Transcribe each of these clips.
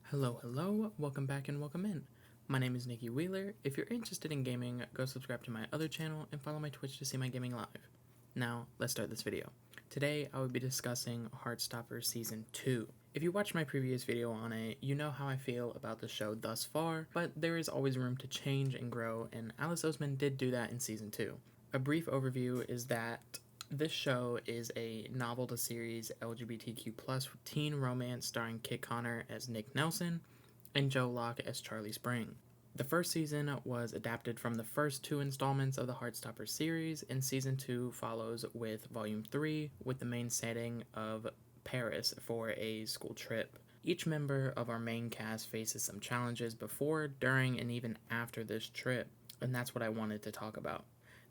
Hello, welcome back and welcome in. My name is Nikki Wheeler. If you're interested in gaming, go subscribe to my other channel and follow my Twitch to see my gaming live. Now, let's start this video. Today, I will be discussing Heartstopper Season 2. If you watched my previous video on it, you know how I feel about the show thus far, but there is always room to change and grow, and Alice Oseman did do that in Season 2. A brief overview is that this show is a novel to series LGBTQ plus teen romance starring Kit Connor as Nick Nelson and Joe Locke as Charlie Spring. The first season was adapted from the first two installments of the Heartstopper series, and Season 2 follows with Volume 3 with the main setting of Paris for a school trip. Each member of our main cast faces some challenges before, during, and even after this trip, and that's what I wanted to talk about.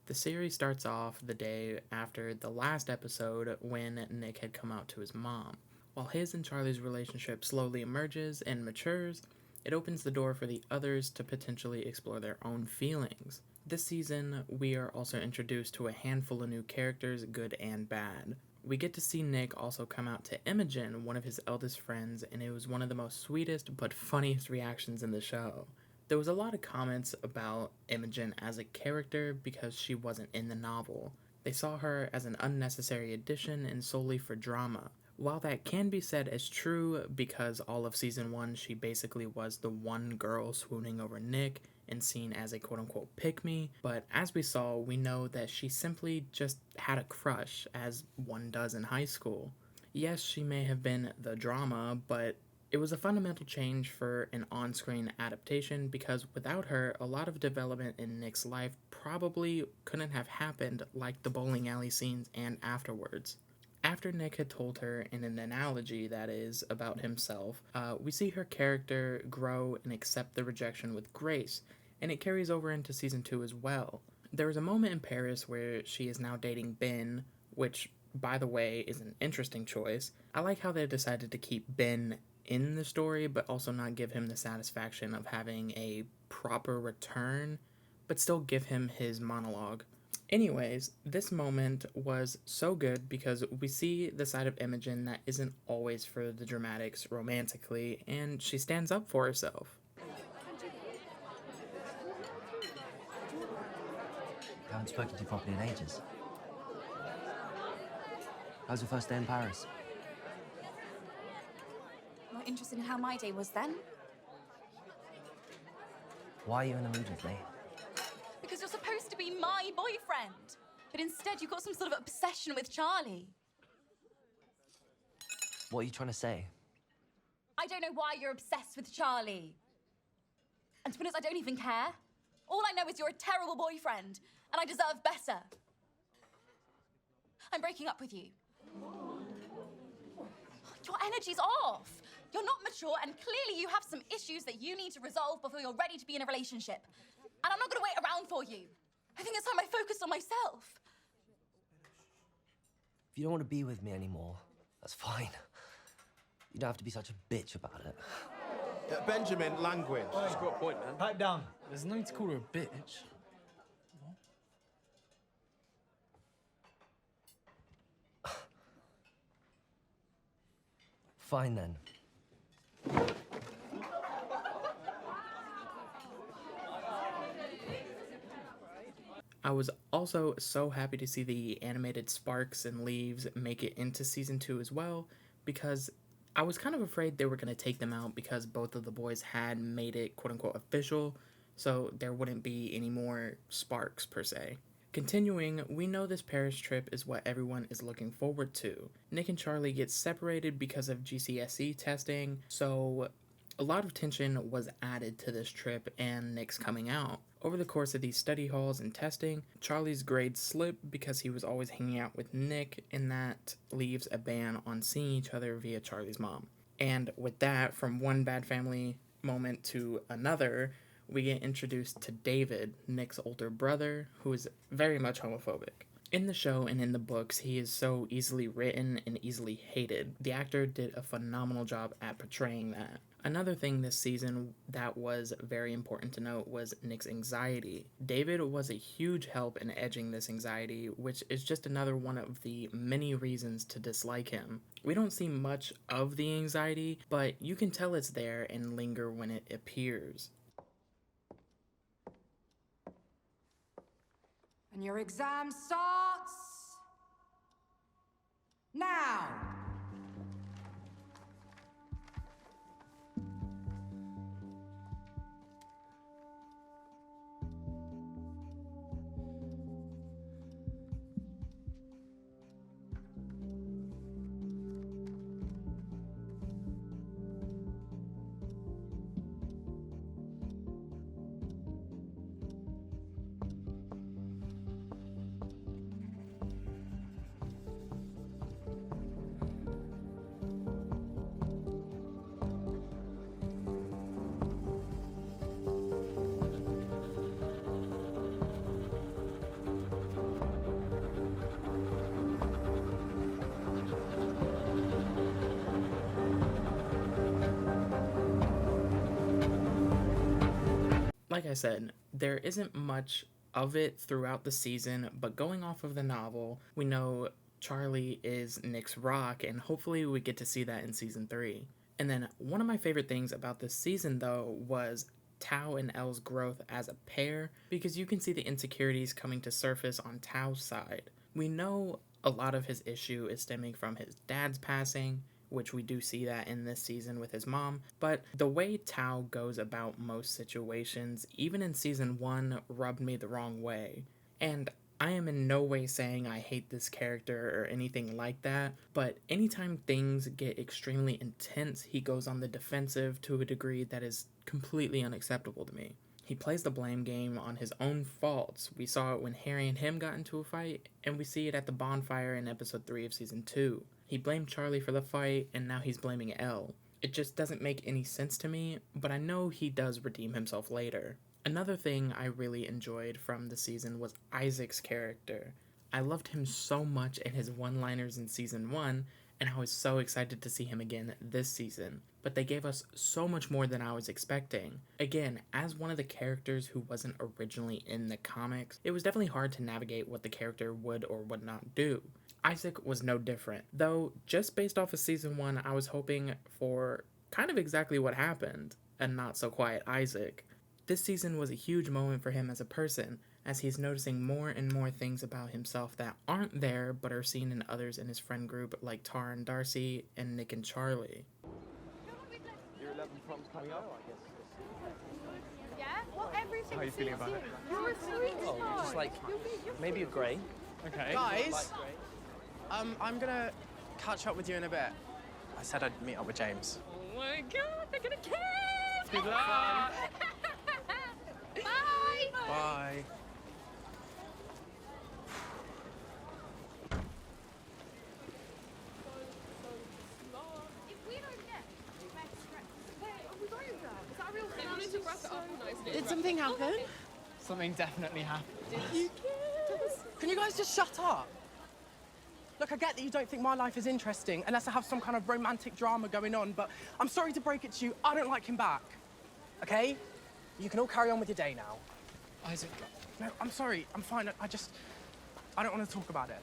The series starts off the day after the last episode when Nick had come out to his mom. While his and Charlie's relationship slowly emerges and matures, it opens the door for the others to potentially explore their own feelings. This season, we are also introduced to a handful of new characters, good and bad. We get to see Nick also come out to Imogen, one of his eldest friends, and it was one of the most sweetest but funniest reactions in the show. There was a lot of comments about Imogen as a character because she wasn't in the novel. They saw her as an unnecessary addition and solely for drama. While that can be said as true because all of Season 1 she basically was the one girl swooning over Nick and seen as a quote-unquote pick-me, but as we saw, we know that she simply just had a crush, as one does in high school. Yes, she may have been the drama, but it was a fundamental change for an on-screen adaptation because without her, a lot of development in Nick's life probably couldn't have happened, like the bowling alley scenes and afterwards. After Nick had told her in an analogy, that is, about himself, we see her character grow and accept the rejection with grace, and it carries over into Season 2 as well. There is a moment in Paris where she is now dating Ben, which, by the way, is an interesting choice. I like how they decided to keep Ben in the story, but also not give him the satisfaction of having a proper return, but still give him his monologue. Anyways, this moment was so good because we see the side of Imogen that isn't always for the dramatics romantically, and she stands up for herself. I haven't spoken to you properly in ages. How's your first day in Paris? Not interested in how my day was then? Why are you in the mood with me? Because you're supposed to be my boyfriend. But instead you've got some sort of obsession with Charlie. What are you trying to say? I don't know why you're obsessed with Charlie. And to be honest, I don't even care. All I know is you're a terrible boyfriend, and I deserve better. I'm breaking up with you. Your energy's off. You're not mature, and clearly you have some issues that you need to resolve before you're ready to be in a relationship. And I'm not gonna wait around for you. I think it's time I focused on myself. If you don't want to be with me anymore, that's fine. You don't have to be such a bitch about it. Benjamin, language. She's got a point, man. Pipe down. There's no need to call her a bitch. Fine then. I was also so happy to see the animated sparks and leaves make it into Season 2 as well, because I was kind of afraid they were going to take them out because both of the boys had made it quote-unquote official, so there wouldn't be any more sparks per se. Continuing, we know this Paris trip is what everyone is looking forward to. Nick and Charlie get separated because of GCSE testing, so a lot of tension was added to this trip and Nick's coming out. Over the course of these study halls and testing, Charlie's grades slip because he was always hanging out with Nick, and that leaves a ban on seeing each other via Charlie's mom. And with that, from one bad family moment to another, we get introduced to David, Nick's older brother, who is very much homophobic. In the show and in the books, he is so easily written and easily hated. The actor did a phenomenal job at portraying that. Another thing this season that was very important to note was Nick's anxiety. David was a huge help in edging this anxiety, which is just another one of the many reasons to dislike him. We don't see much of the anxiety, but you can tell it's there and linger when it appears. And your exam starts now. Like I said, there isn't much of it throughout the season, but going off of the novel, we know Charlie is Nick's rock, and hopefully we get to see that in season 3. And then one of my favorite things about this season, though, was Tao and Elle's growth as a pair, because you can see the insecurities coming to surface on Tao's side. We know a lot of his issue is stemming from his dad's passing, which we do see that in this season with his mom, but the way Tao goes about most situations, even in season 1, rubbed me the wrong way. And I am in no way saying I hate this character or anything like that, but anytime things get extremely intense, he goes on the defensive to a degree that is completely unacceptable to me. He plays the blame game on his own faults. We saw it when Harry and him got into a fight, and we see it at the bonfire in episode 3 of season 2. He blamed Charlie for the fight, and now he's blaming Elle. It just doesn't make any sense to me, but I know he does redeem himself later. Another thing I really enjoyed from the season was Isaac's character. I loved him so much in his one-liners in season 1, and I was so excited to see him again this season. But they gave us so much more than I was expecting. Again, as one of the characters who wasn't originally in the comics, it was definitely hard to navigate what the character would or would not do. Isaac was no different, though just based off of season 1, I was hoping for kind of exactly what happened, a not so quiet Isaac. This season was a huge moment for him as a person, as he's noticing more and more things about himself that aren't there but are seen in others in his friend group like Tara and Darcy and Nick and Charlie. Year 11 prom's coming up, I guess. Yeah? Well, everything. How are you feeling about it? You're a sweetheart. Just like maybe a grey. Okay. Guys, I'm gonna catch up with you in a bit. I said I'd meet up with James. Oh my god, they're gonna kiss! Good luck. Bye! Bye. If we don't get wait, are we going there? Is that a real thing? Wanted to wrap it up nicely. Did something happen? Something definitely happened. Can you guys just shut up? Look, I get that you don't think my life is interesting unless I have some kind of romantic drama going on, but I'm sorry to break it to you, I don't like him back. Okay? You can all carry on with your day now. Isaac. No, I'm sorry, I'm fine. I don't want to talk about it.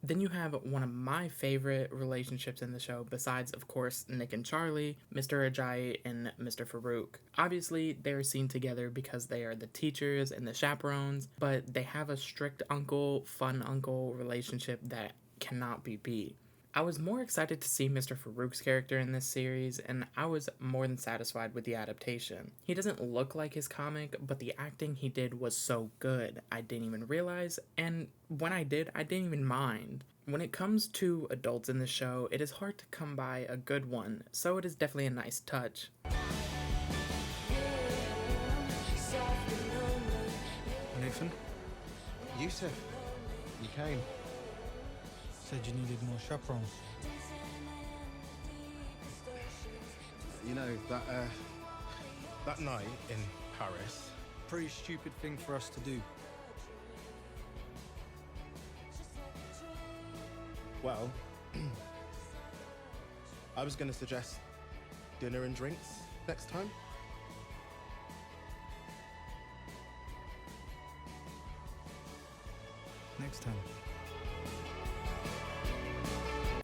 Then you have one of my favorite relationships in the show, besides, of course, Nick and Charlie, Mr. Ajayi and Mr. Farouk. Obviously, they're seen together because they are the teachers and the chaperones, but they have a strict uncle, fun uncle relationship that cannot be beat. I was more excited to see Mr. Farouk's character in this series, and I was more than satisfied with the adaptation. He doesn't look like his comic, but the acting he did was so good, I didn't even realize, and when I did, I didn't even mind. When it comes to adults in the show, it is hard to come by a good one, so it is definitely a nice touch. Nathan, Yusuf, you came. said you needed more chaperones. You know, that night in Paris. Pretty stupid thing for us to do. Well, I was going to suggest dinner and drinks next time. Next time.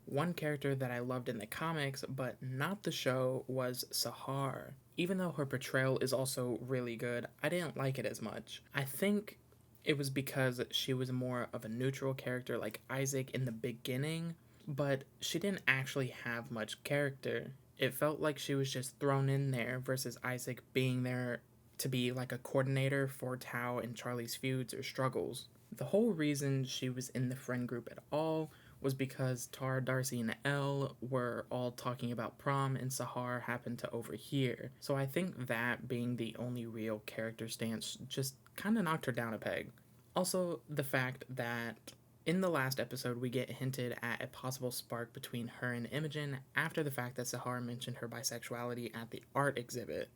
One character that I loved in the comics, but not the show, was Sahar. Even though her portrayal is also really good, I didn't like it as much. I think it was because she was more of a neutral character like Isaac in the beginning, but she didn't actually have much character. It felt like she was just thrown in there versus Isaac being there to be like a coordinator for Tao and Charlie's feuds or struggles. The whole reason she was in the friend group at all was because Tara, Darcy, and Elle were all talking about prom and Sahar happened to overhear. So I think that being the only real character stance just kind of knocked her down a peg. Also, the fact that in the last episode we get hinted at a possible spark between her and Imogen after the fact that Sahar mentioned her bisexuality at the art exhibit.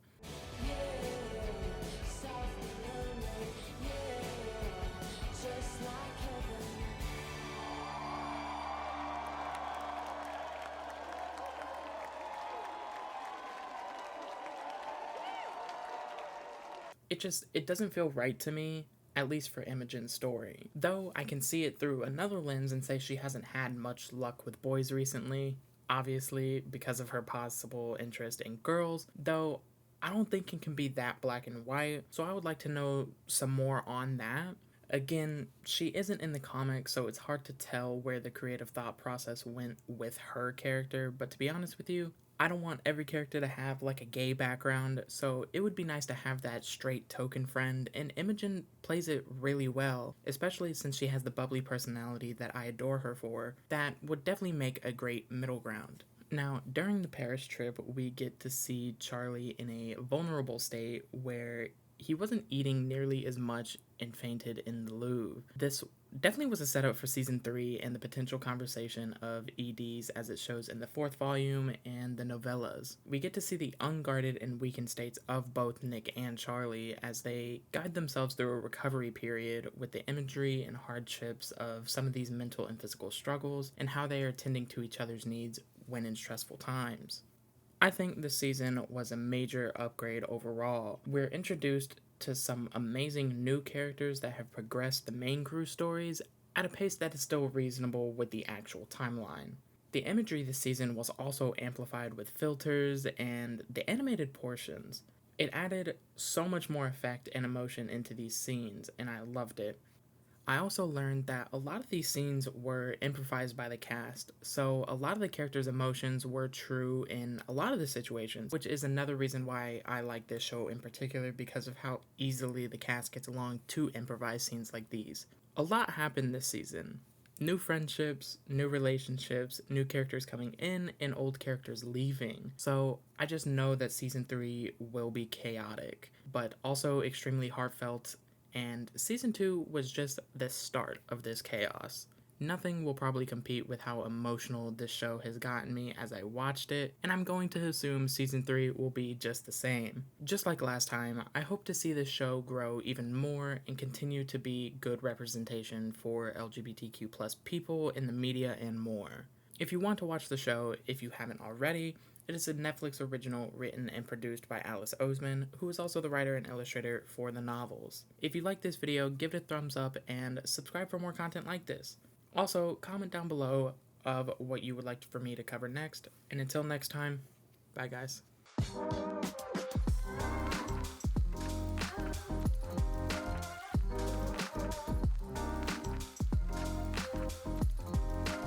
It doesn't feel right to me, at least for Imogen's story. Though I can see it through another lens and say she hasn't had much luck with boys recently, obviously because of her possible interest in girls, though I don't think it can be that black and white, so I would like to know some more on that. Again, she isn't in the comics, so it's hard to tell where the creative thought process went with her character, but to be honest with you, I don't want every character to have like a gay background, so it would be nice to have that straight token friend, and Imogen plays it really well, especially since she has the bubbly personality that I adore her for. That would definitely make a great middle ground. Now, during the Paris trip, we get to see Charlie in a vulnerable state where he wasn't eating nearly as much and fainted in the Louvre. This definitely was a setup for season 3 and the potential conversation of EDs as it shows in the 4th volume and the novellas. We get to see the unguarded and weakened states of both Nick and Charlie as they guide themselves through a recovery period with the imagery and hardships of some of these mental and physical struggles and how they are tending to each other's needs when in stressful times. I think this season was a major upgrade overall. We're introduced to some amazing new characters that have progressed the main crew stories at a pace that is still reasonable with the actual timeline. The imagery this season was also amplified with filters and the animated portions. It added so much more effect and emotion into these scenes, and I loved it. I also learned that a lot of these scenes were improvised by the cast, so a lot of the characters' emotions were true in a lot of the situations, which is another reason why I like this show in particular because of how easily the cast gets along to improvise scenes like these. A lot happened this season. New friendships, new relationships, new characters coming in, and old characters leaving. So I just know that season 3 will be chaotic, but also extremely heartfelt, and season 2 was just the start of this chaos. Nothing will probably compete with how emotional this show has gotten me as I watched it, and I'm going to assume season 3 will be just the same. Just like last time, I hope to see this show grow even more and continue to be good representation for LGBTQ+ people in the media and more. If you want to watch the show, if you haven't already, it is a Netflix original written and produced by Alice Oseman, who is also the writer and illustrator for the novels. If you like this video, give it a thumbs up and subscribe for more content like this. Also, comment down below of what you would like for me to cover next. And until next time, bye guys.